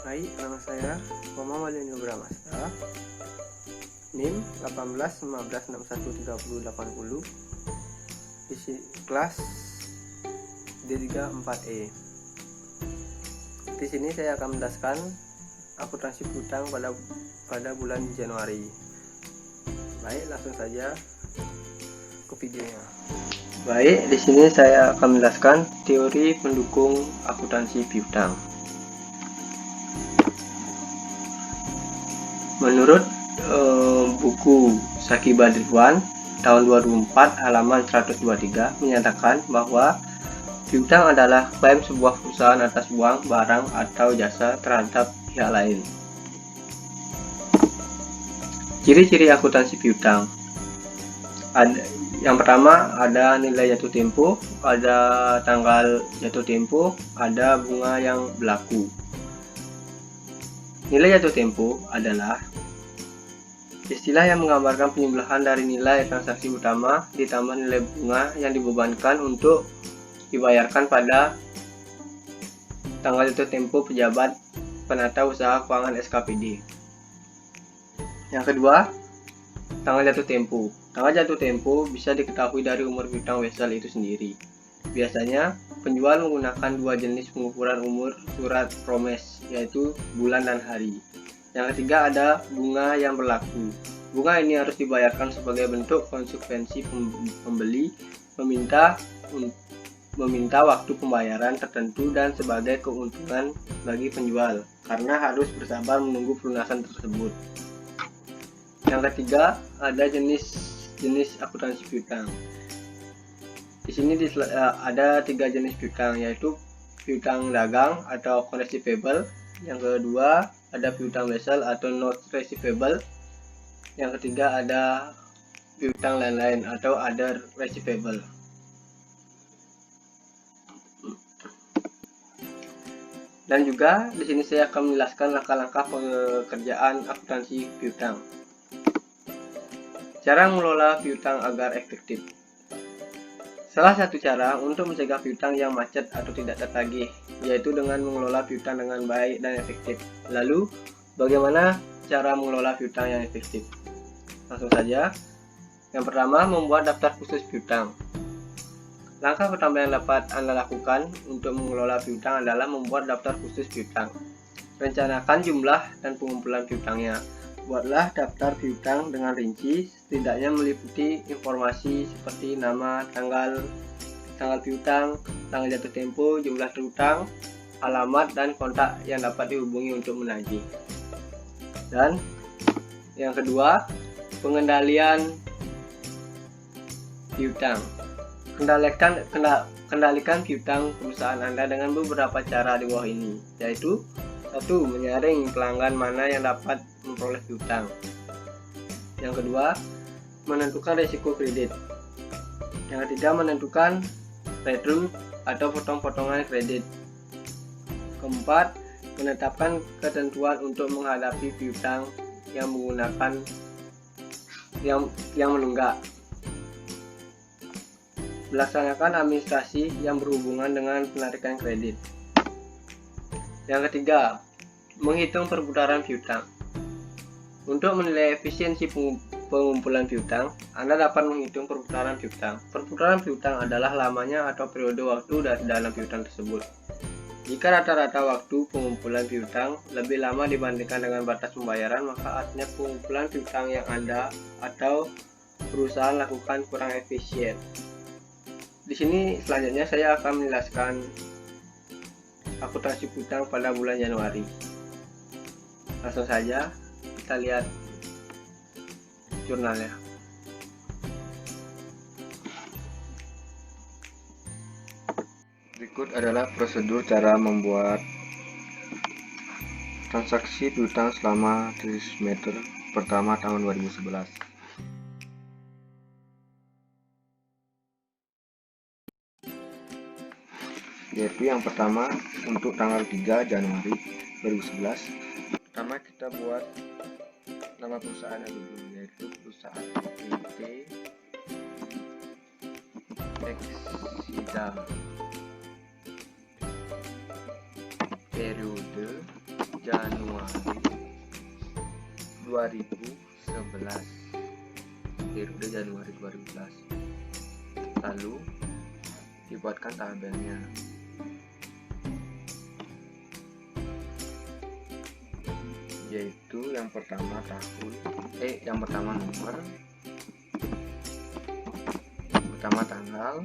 Baik, nama saya Muhammad Walianur Bramasta, NIM 1815613080, isi kelas D34E. Di sini saya akan menjelaskan akuntansi piutang pada bulan Januari. Baik, langsung saja ke videonya. Baik, di sini saya akan menjelaskan teori pendukung akuntansi piutang. Menurut buku Saki Badridwan tahun 2004 halaman 123 menyatakan bahwa piutang adalah klaim sebuah perusahaan atas uang, barang, atau jasa terhadap pihak lain. Ciri-ciri akuntansi piutang. Yang pertama ada nilai jatuh tempo, ada tanggal jatuh tempo, ada bunga yang berlaku. Nilai jatuh tempo adalah istilah yang menggambarkan penjumlahan dari nilai transaksi utama ditambah nilai bunga yang dibebankan untuk dibayarkan pada tanggal jatuh tempo pejabat penata usaha keuangan SKPD. Yang kedua, tanggal jatuh tempo. Tanggal jatuh tempo bisa diketahui dari umur piutang wesel itu sendiri. Biasanya, penjual menggunakan dua jenis pengukuran umur surat promes, yaitu bulan dan hari. Yang ketiga ada bunga yang berlaku. Bunga ini harus dibayarkan sebagai bentuk konsekuensi pembeli meminta waktu pembayaran tertentu dan sebagai keuntungan bagi penjual, karena harus bersabar menunggu pelunasan tersebut. Yang ketiga ada jenis akuntansi piutang. Di sini ada 3 jenis piutang, yaitu piutang dagang atau accounts receivable. Yang kedua ada piutang wesel atau notes receivable. Yang ketiga ada piutang lain-lain atau other receivable. Dan juga di sini saya akan menjelaskan langkah-langkah pekerjaan akuntansi piutang. Cara mengelola piutang agar efektif. Salah satu cara untuk mencegah piutang yang macet atau tidak tertagih, yaitu dengan mengelola piutang dengan baik dan efektif. Lalu, bagaimana cara mengelola piutang yang efektif? Langsung saja. Yang pertama, membuat daftar khusus piutang. Langkah pertama yang dapat Anda lakukan untuk mengelola piutang adalah membuat daftar khusus piutang. Rencanakan jumlah dan pengumpulan piutangnya. Buatlah daftar piutang dengan rinci, setidaknya meliputi informasi seperti nama, tanggal piutang, tanggal jatuh tempo, jumlah terutang, alamat, dan kontak yang dapat dihubungi untuk menagih. Dan yang kedua, pengendalian piutang. Kendalikan piutang perusahaan Anda dengan beberapa cara di bawah ini, yaitu 1. Menyaring pelanggan mana yang dapat memperoleh piutang. Yang kedua, menentukan risiko kredit. Yang ketiga, menentukan return atau potong-potongan kredit. Keempat, menetapkan ketentuan untuk menghadapi piutang yang menggunakan yang menunggak. Melaksanakan administrasi yang berhubungan dengan penarikan kredit. Yang ketiga, menghitung perputaran piutang. Untuk menilai efisiensi pengumpulan piutang, Anda dapat menghitung perputaran piutang. Perputaran piutang adalah lamanya atau periode waktu dari dana piutang tersebut. Jika rata-rata waktu pengumpulan piutang lebih lama dibandingkan dengan batas pembayaran, maka artinya pengumpulan piutang yang Anda atau perusahaan lakukan kurang efisien. Di sini selanjutnya saya akan menjelaskan akuntansi piutang pada bulan Januari. Langsung saja kita lihat jurnalnya. Berikut adalah prosedur cara membuat transaksi piutang selama trimester pertama tahun 2011. Yaitu yang pertama untuk tanggal 3 Januari 2011. Pertama kita buat nama perusahaan dulu, yaitu perusahaan PT Exida periode Januari 2011, periode Januari 2011. Lalu dibuatkan tabelnya. Yaitu yang pertama nomor, pertama tanggal,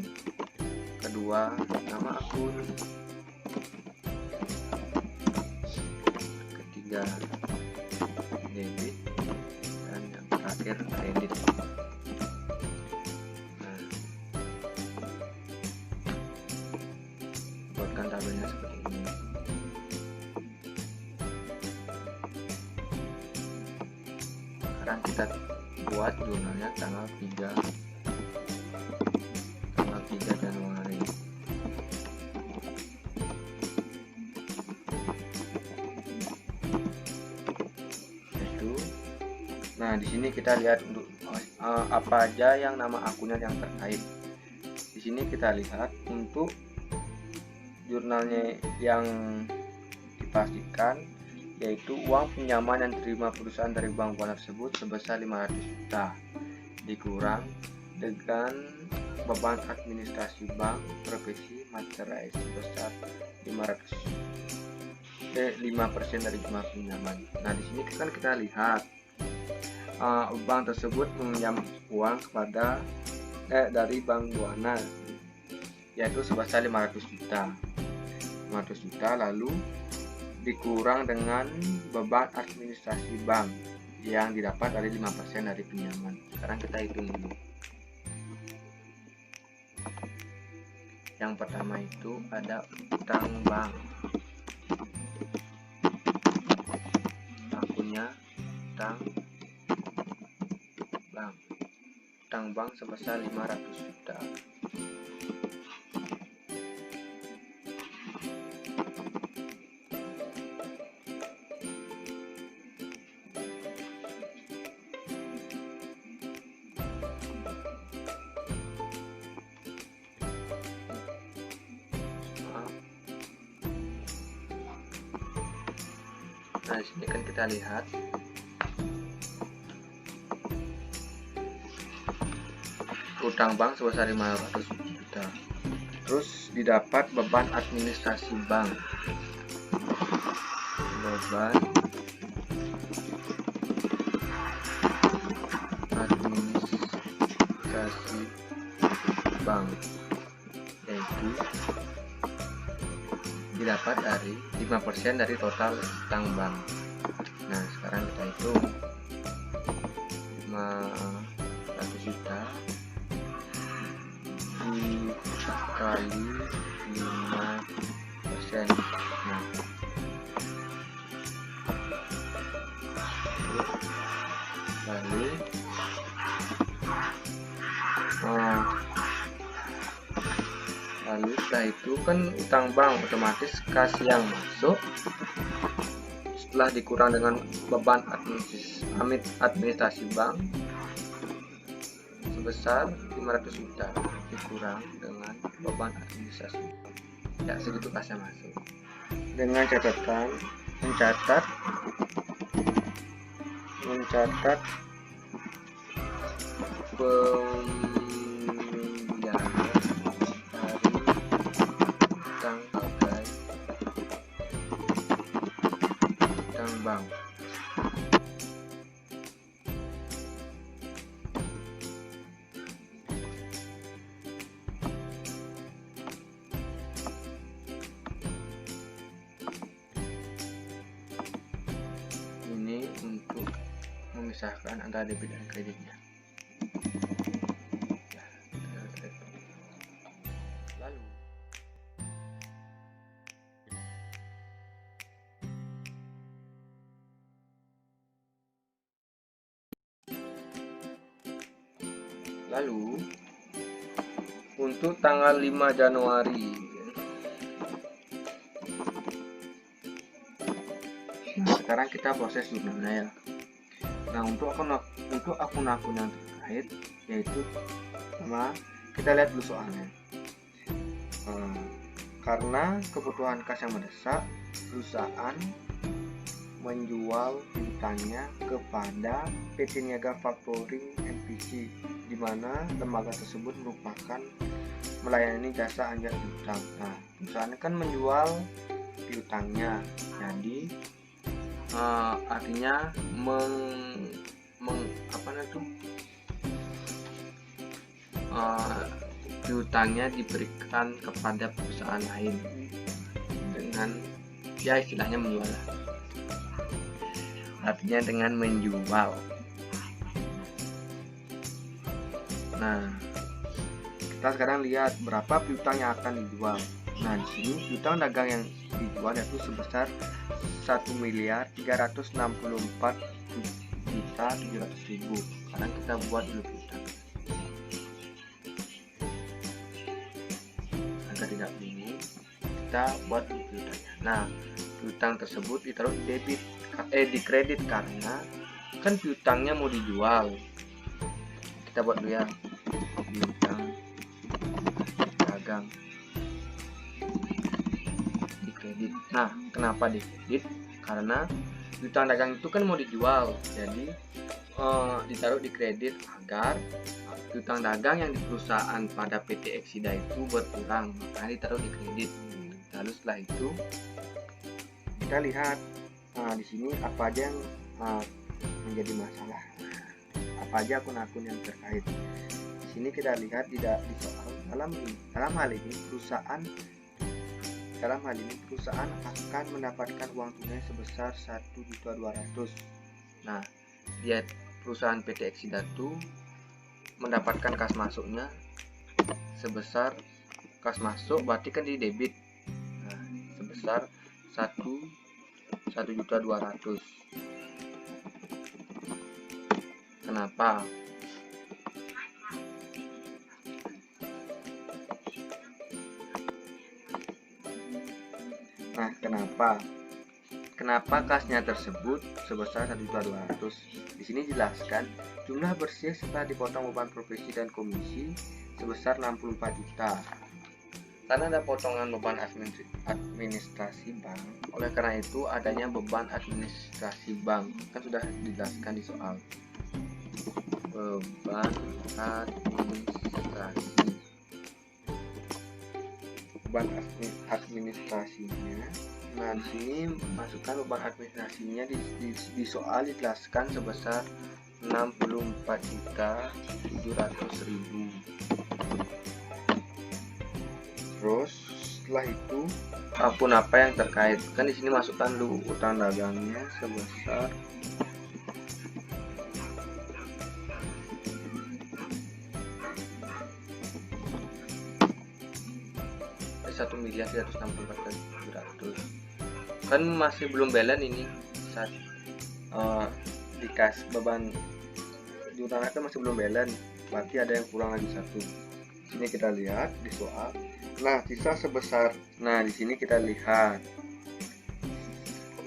kedua nama akun, ketiga debit, dan yang terakhir kredit. Nah, buatkan tabelnya seperti ini. Sekarang kita buat jurnalnya tanggal 3 Januari. Nah, di sini kita lihat untuk apa aja yang nama akunnya yang terkait. Di sini kita lihat untuk jurnalnya yang dipastikan, yaitu uang pinjaman yang diterima perusahaan dari bank tersebut sebesar 500 juta, dikurang dengan beban administrasi bank profesi materai sebesar 5% dari jumlah pinjaman. Nah, di sini kan kita lihat bank tersebut meminjam uang kepada dari Bank Buana, yaitu sebesar 500 juta, lalu dikurang dengan beban administrasi bank yang didapat dari 5% dari pinjaman. Sekarang kita hitung dulu. Yang pertama itu ada utang bank, akunnya utang bank sebesar 500 juta. Nah, di sini kan kita lihat utang bank sebesar 500 juta. Terus didapat beban administrasi bank. Beban administrasi bank, yaitu didapat dari 5% dari total utang bank. Nah, sekarang kita hitung 500 juta dikali 5%. Nah, lalu setelah itu kan utang bank otomatis kas yang masuk setelah dikurang dengan beban administrasi bank sebesar 500 juta dikurang dengan beban administrasi bank, ya segitu kasnya masuk, dengan catatan mencatat pembiayaan dari utang bank. Ini untuk memisahkan antara debit dan kreditnya. Lalu untuk tanggal 5 Januari, nah, sekarang kita proses jurnalnya ya. Nah, untuk akun-akun yang terkait, yaitu sama kita lihat dulu soalnya. Karena kebutuhan kas yang mendesak, perusahaan menjual piutangnya kepada PT Niaga Factoring NPC, di mana lembaga tersebut merupakan melayani jasa anjak piutang. Nah, perusahaan kan menjual piutangnya, jadi artinya piutangnya diberikan kepada perusahaan lain dengan ya istilahnya menjual, artinya dengan menjual. Nah, kita sekarang lihat berapa piutang yang akan dijual. Nah, di sini piutang dagang yang dijual yaitu sebesar 1.364.700.000. Sekarang kita buat dulu piutang agar tidak bingung. Kita buat dulu piutangnya. Nah, piutang tersebut ditaruh di kredit karena kan piutangnya mau dijual. Kita buat dulu ya, piutang dagang di kredit. Nah, kenapa di kredit? Karena piutang dagang itu kan mau dijual, jadi ditaruh di kredit agar piutang dagang yang di perusahaan pada PT Exida itu berkurang, makanya ditaruh di kredit. Lalu setelah itu kita lihat di sini apa aja yang menjadi masalah, apa aja akun-akun yang terkait. Di sini kita lihat tidak di soal dalam hal ini perusahaan akan mendapatkan uang tunai sebesar 1.200.000. Nah, dia perusahaan PT Exida itu mendapatkan kas masuknya sebesar, kas masuk berarti kan di debit. Nah, sebesar 1.200.000. Kenapa? Nah, kenapa kasnya tersebut sebesar 1.200.000? Di sini jelaskan jumlah bersih setelah dipotong beban profesi dan komisi sebesar 64 juta. Karena ada potongan beban administrasi bank, oleh karena itu adanya beban administrasi bank. Kan sudah dijelaskan di soal. Beban administrasinya. Nah, di sini masukkan beban administrasinya di soal dijelaskan sebesar 64.700.000. Terus setelah itu akun apa yang terkait? Kan di sini masukkan dulu utang dagangnya sebesar 1.364.700.000. Kan masih belum balance ini saat dikas beban utang itu masih belum balance, berarti ada yang kurang lagi satu. Sini kita lihat di soal. Nah, sisa sebesar. Nah, di sini kita lihat.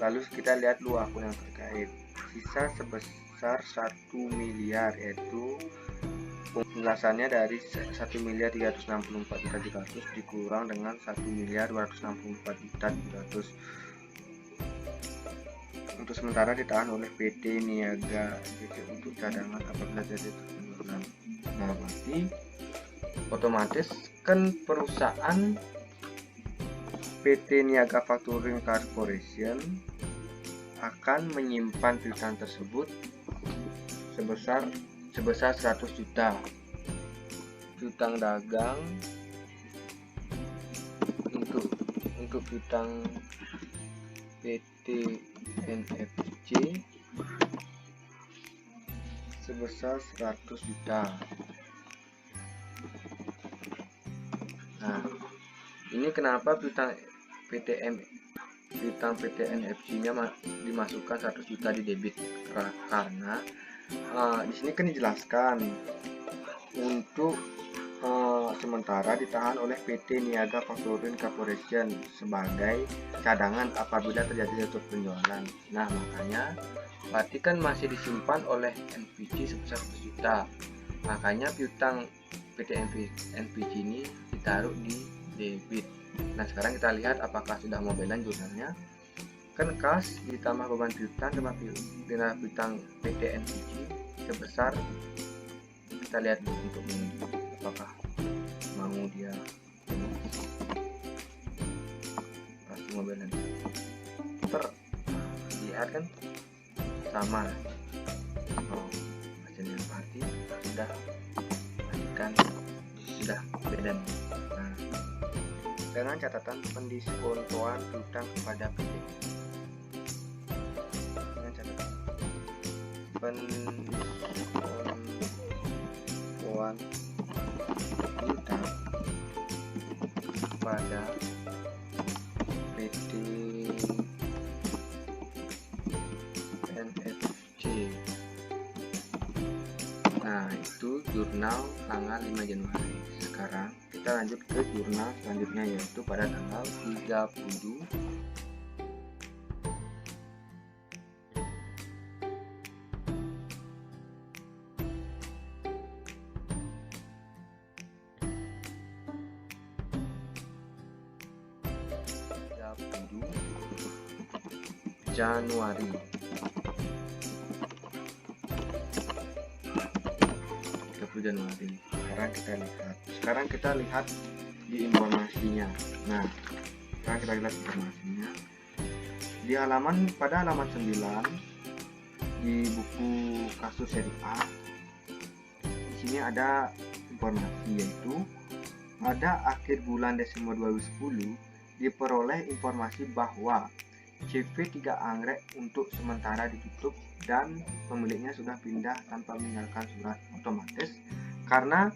Lalu kita lihat dulu akun yang terkait. Sisa sebesar 1 miliar, yaitu penjelasannya dari 1.364.700.000 dikurang dengan 1.264.700.000. Untuk sementara ditahan oleh PT Niaga untuk cadangan apabila terjadi penurunan. Nah, berarti otomatis kan perusahaan PT Niaga Factoring Corporation akan menyimpan piutang tersebut sebesar 100 juta. Piutang dagang untuk piutang PT NFC sebesar 100 juta. Nah, ini kenapa piutang PT NFC-nya dimasukkan 100 juta di debit? Karena di sini kan dijelaskan untuk sementara ditahan oleh PT Niaga Factoring Corporation sebagai cadangan apabila terjadi tutup penjualan. Nah, makanya berarti kan masih disimpan oleh NPC sebesar 100 juta. Makanya piutang PT NPC ini ditaruh di debit. Nah, sekarang kita lihat apakah sudah mau balance jurnalnya. kan kas ditambah beban piutang tambah dengan piutang PT NPG sebesar, kita lihat untuk ini apakah mau dia ini pasti mobil nanti lihat kan sama hasilnya berarti sudah pastikan sudah beda. Nah, dengan catatan pendiskontoan piutang kepada PT. Dengan catatan pendiskontoan piutang kepada PT NFC. Nah, itu jurnal tanggal 5 Januari. Sekarang kita lanjut ke jurnal selanjutnya, yaitu pada tanggal 30 Januari. 30 Januari. Sekarang kita lihat di informasinya. Nah, sekarang kita lihat informasinya. Pada halaman 9 di buku kasus seri A. Di sini ada informasi, yaitu pada akhir bulan Desember 2010 diperoleh informasi bahwa CV3 Anggrek untuk sementara ditutup dan pemiliknya sudah pindah tanpa meninggalkan surat. Otomatis karena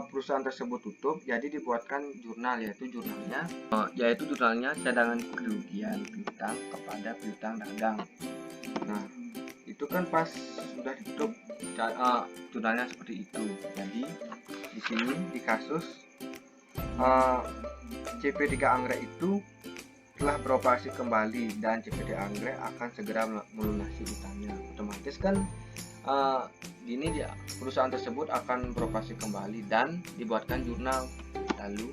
perusahaan tersebut tutup, jadi dibuatkan jurnal, yaitu jurnalnya cadangan kerugian piutang kepada piutang dagang. Nah, itu kan pas sudah ditutup jurnalnya seperti itu. Jadi di sini di kasus CV3 Anggrek itu telah beroperasi kembali dan CPT Anggrek akan segera melunasi utangnya. Otomatis kan gini dia, perusahaan tersebut akan beroperasi kembali dan dibuatkan jurnal. Lalu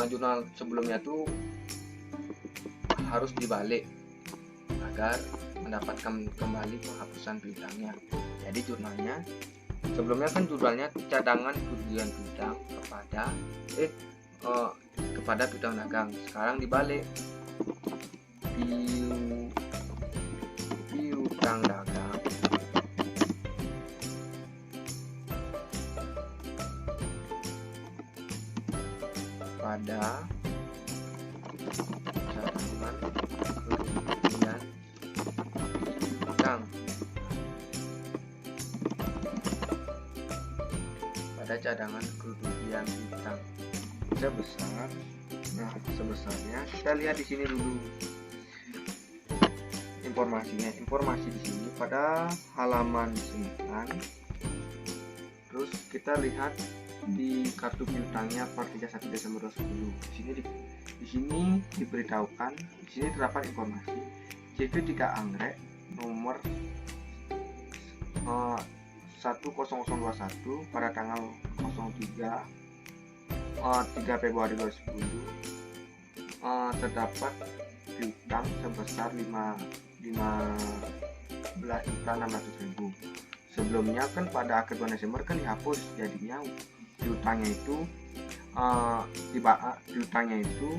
jurnal sebelumnya tuh harus dibalik agar mendapatkan kembali penghapusan piutangnya. Jadi jurnalnya sebelumnya kan jurnalnya cadangan kerugian piutang kepada piutang dagang. Sekarang dibalik, piutang dagang pada cadangan kerugian piutang sebesarnya. Kita lihat di sini dulu informasinya. Informasi di sini pada halaman 9. Terus kita lihat di kartu piutangnya per 31 Desember 2010. Di sini diberitahukan, di sini terdapat informasi CV3 Anggrek nomor 10021 pada tanggal 3 Februari 2010 terdapat piutang sebesar 15.600.000. Sebelumnya kan pada akhir bulan Desember kan dihapus, jadinya piutangnya itu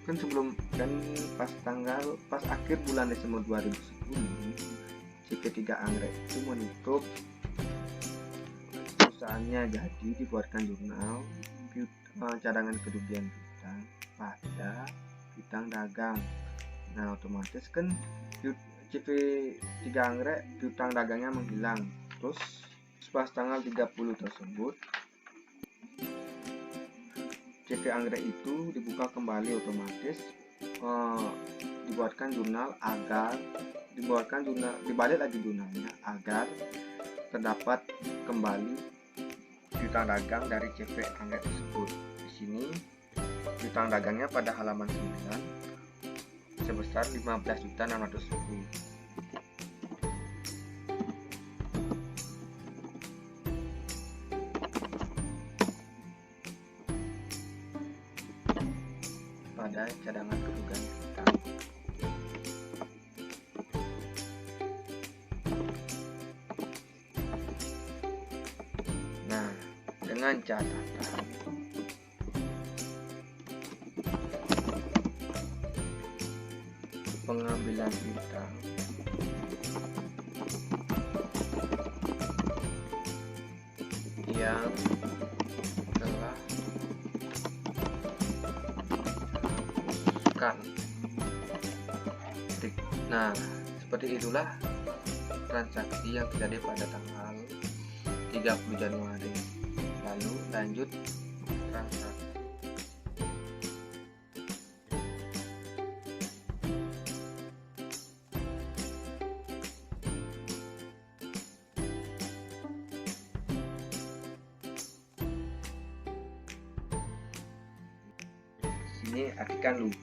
kan sebelum dan pas akhir bulan Desember 2010 CV3 Anggrek itu menutup perusahaannya, jadi dibuatkan jurnal cadangan kerugian piutang pada piutang dagang. Nah, otomatis kan CV3 Anggrek piutang dagangnya menghilang. Terus pas tanggal 30 tersebut CV Anggrek itu dibuka kembali, otomatis dibalik lagi jurnalnya agar terdapat kembali piutang dagang dari CV Anggrek tersebut. Di sini piutang dagangnya pada halaman 9 sebesar 15.600.000. pada cadangan kerugian piutang. dengan catatan pengambilan piutang yang telah dihapuskan. Nah, seperti itulah transaksi yang terjadi pada tanggal 30 Januari. Lalu lanjut transaksi. Sini artikan dulu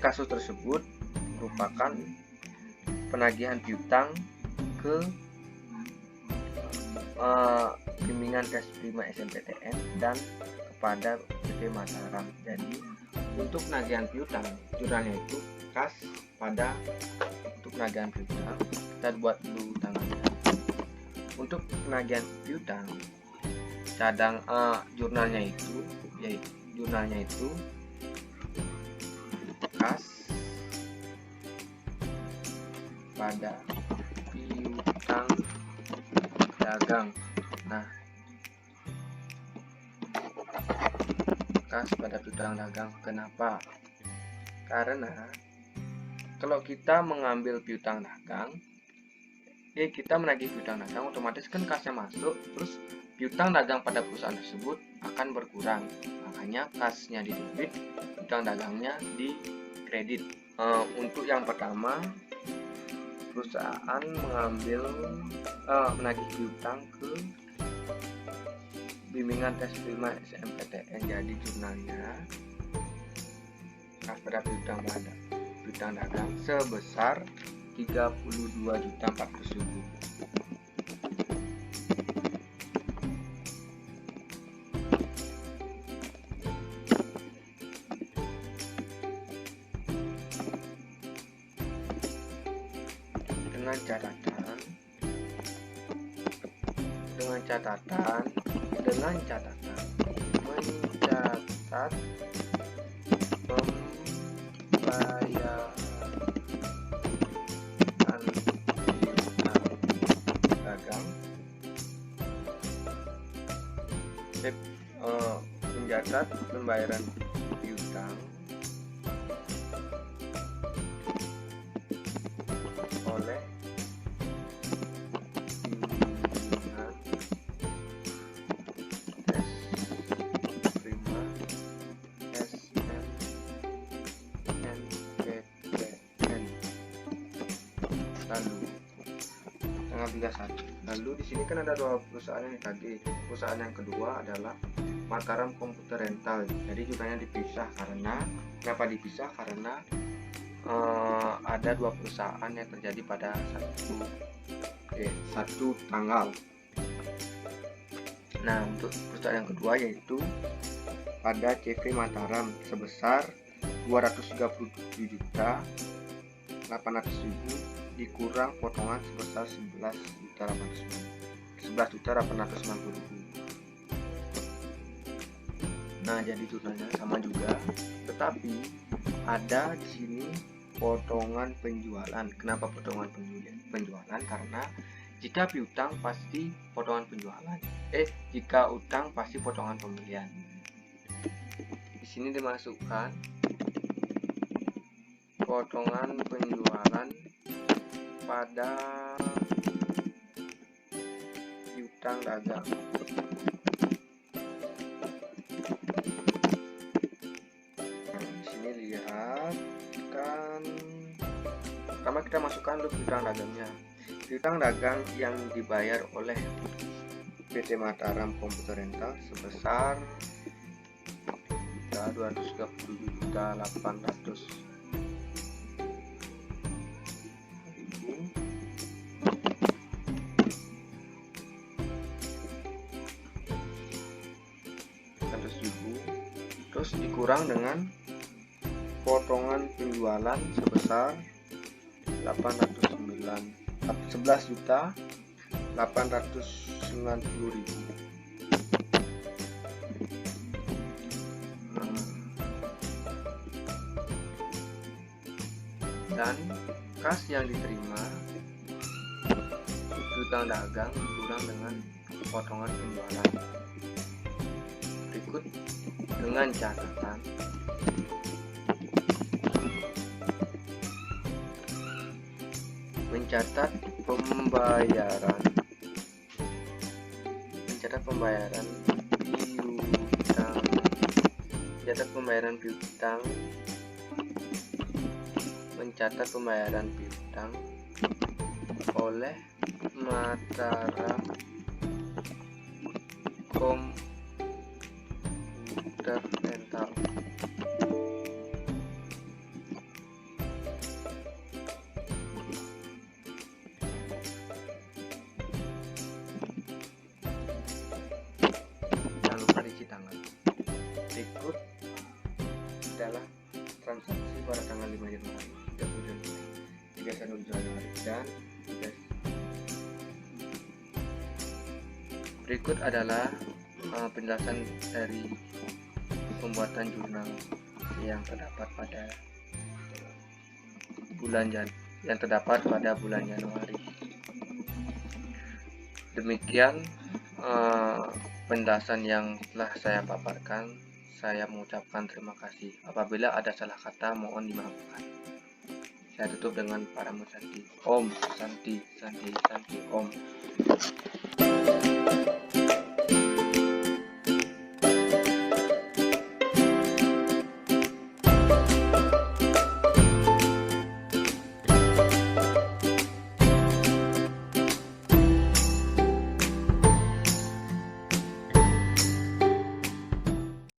kasus tersebut merupakan penagihan piutang ke bimbingan tes prima SNPTN dan kepada PT Mataram. Jadi untuk penagihan piutang jurnalnya itu kas pada untuk penagihan piutang kita buat dulu tanggalnya. Untuk penagihan piutang cadang jurnalnya itu kas pada piutang dagang. Nah, kas pada piutang dagang. Kenapa? Karena kalau kita mengambil piutang dagang, kita menagih piutang dagang, otomatis kan kasnya masuk, terus piutang dagang pada perusahaan tersebut akan berkurang. Makanya kasnya di debit, piutang dagangnya di kredit. Untuk yang pertama, perusahaan menagih piutang ke bimbingan tes prima SNPTN. Jadi jurnalnya kas pada piutang dagang sebesar 32.400.000. Dengan catatan mencatat pembayaran piutang dagang, mencatat pembayaran piutang oleh bimbingan tes prima SNPTN. Lalu tanggal 31. Lalu di sini kan ada dua perusahaan yang ditagih. Perusahaan yang kedua adalah Mataram Komputer Rental. Jadi jurnalnya dipisah kenapa dipisah? Karena ada dua perusahaan yang terjadi pada satu tanggal. Nah, untuk perusahaan yang kedua yaitu pada CV Mataram sebesar 237.800.000 dikurang potongan sebesar 11.890.000. Nah, jadi jurnalnya sama juga, tetapi ada di sini potongan penjualan. Kenapa potongan penjualan? Karena jika piutang pasti potongan penjualan. Jika utang pasti potongan pembelian. Di sini dimasukkan potongan penjualan pada piutang dagang. Lihat kan, pertama kita masukkan dulu piutang dagangnya. Piutang dagang yang dibayar oleh PT Mataram Komputer Rental sebesar 237.800.000. Terus dikurang dengan potongan penjualan sebesar 11.890.000 890.000. Dan kas yang diterima piutang dagang kurang dengan potongan penjualan berikut dengan catatan mencatat pembayaran piutang oleh Mataram Komputer Rental. Jangan lupa dicuci tangan. Berikut adalah transaksi pada tanggal 5 Januari, 30 Januari, 31 Januari, dan berikut adalah penjelasan dari pembuatan jurnal yang terdapat pada bulan Januari. Demikian penjelasan yang telah saya paparkan. Saya mengucapkan terima kasih. Apabila ada salah kata, mohon dimaafkan. Saya tutup dengan para Santi. Om Santi Santi Santi Om.